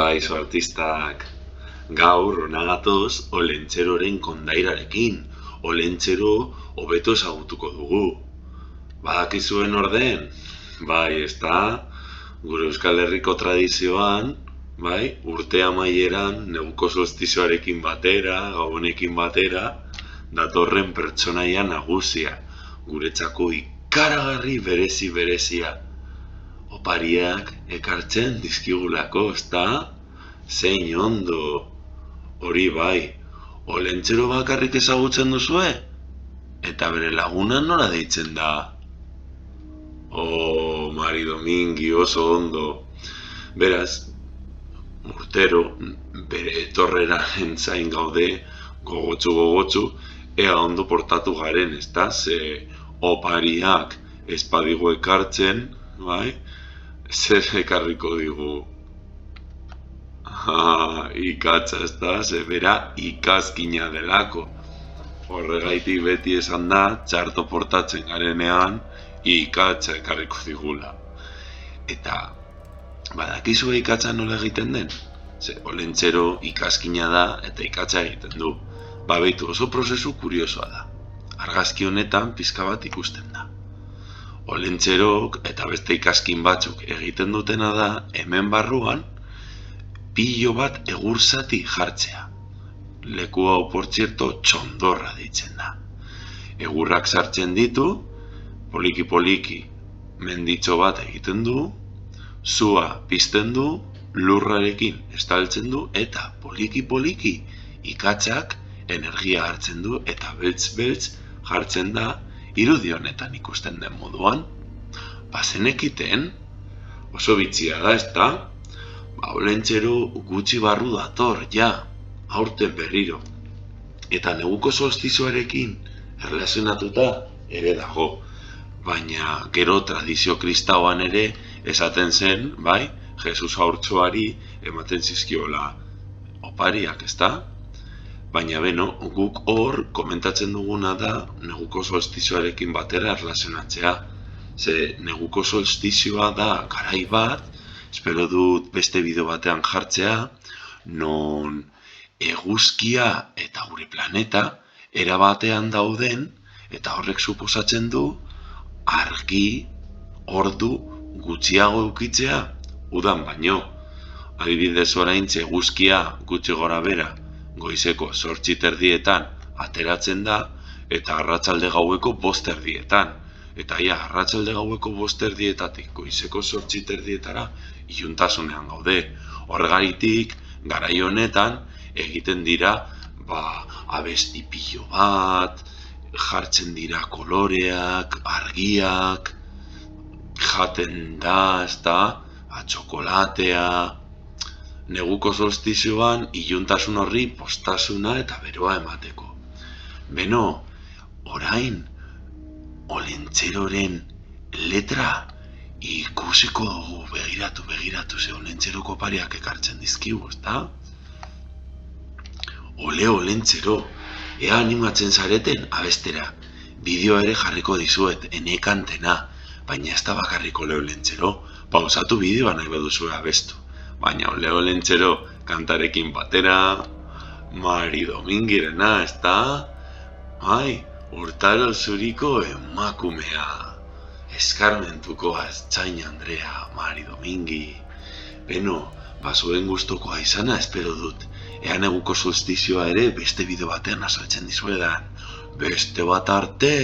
Kaixo artistak, gaur hona gatoz Olentzeroren kondairarekin, Olentzero hobeto ezagutuko dugu. Badakizuen orden? Bai, ezta? Gure Euskal Herriko tradizioan, bai, urte amaieran, neguko solstizioarekin batera, gabonekin batera, datorren pertsonaia nagusia, guretzako ikaragarri berezia. Opariak ekartzen dizkigulako, ezta? Zein ondo. Hori bai, Olentzero bakarrik ezagutzen duzue? Eta bere laguna nola deitzen da? Mari Domingi, oso ondo. Beraz, urtero, bere etorreraren zain gaude, gogotsu, ea ondo portatu garen, ezta? Ze opariak ez badigu ekartzen, bai? Zer ekarriko digu? Ikatza, ezta? Ze bera ikazkina delako. Horregaitik beti esan da, txarto portatzen garenean, ikatza ekarriko digula. Eta, badakizue ikatza nola egiten den? Ze Olentzero ikazkina da eta ikatza egiten du. Beitu, oso prozesu kuriosoa da. Argazki honetan pizka bat ikusten da. Olentzerok eta beste ikazkin batzuk egiten dutena da, hemen barruan, pilo bat egurzati jartzea. Leku hau, por zierto, txondorra deitzen da. Egurrak sartzen ditu, poliki menditxo bat egiten du, sua pizten du, lurrarekin estaltzen du, eta poliki ikatzak energia hartzen du, eta beltz jartzen da, irudi honetan ikusten den moduan. Bazenekiten, oso bitxia da, ezta? Olentzero gutxi barru dator, ja, aurten berriro. Eta neguko solstizioarekin erlazionatuta ere dago. Baina gero tradizio kristauan ere esaten zen, bai, Jesus haurtxoari ematen zizkiola opariak, ezta? Baina beno, guk hor komentatzen duguna da neguko solstizioarekin batera erlazionatzea. Ze neguko solstizioa da garai bat, espero dut beste bideo batean jartzea, non eguzkia eta gure planeta erabatean dauden, eta horrek suposatzen du argi, ordu gutxiago edukitzea udan baino. Adibidez oraintxe eguzkia gutxi gora bera goizeko 8:30 ateratzen da, eta arratsalde gaueko 5:30. Eta arratsalde gaueko 5:30 goizeko 8:30 iluntasunean gaude. Horregaitik, garai honetan egiten dira, abesti pilo bat, jartzen dira koloreak, argiak, jaten da, ezta, txokolatea. Neguko solstizioan iluntasun horri postasuna eta beroa emateko. Beno, orain, Olentzeroren letra ikusiko dugu, begiratu, ze Olentzeroko opariak ekartzen dizkigu, ezta? Ole Olentzero, ea animatzen zareten abestera. Bideoa ere jarriko dizuet, ene kantena, baina ez da bakarrik Ole Olentzero. Pausatu bideoa nahi baduzue abestu. Baina Ole Olentzero kantarekin batera, Mari Domingirena, ezta? Urtaro zuriko emakumea, eskarmentuko Artzain Andrea, Mari Domingi. Beno, zuen gustokoa izana espero dut. Ea neguko solstizioa ere beste bideo batean azaltzen dizuedan. Beste bat arte!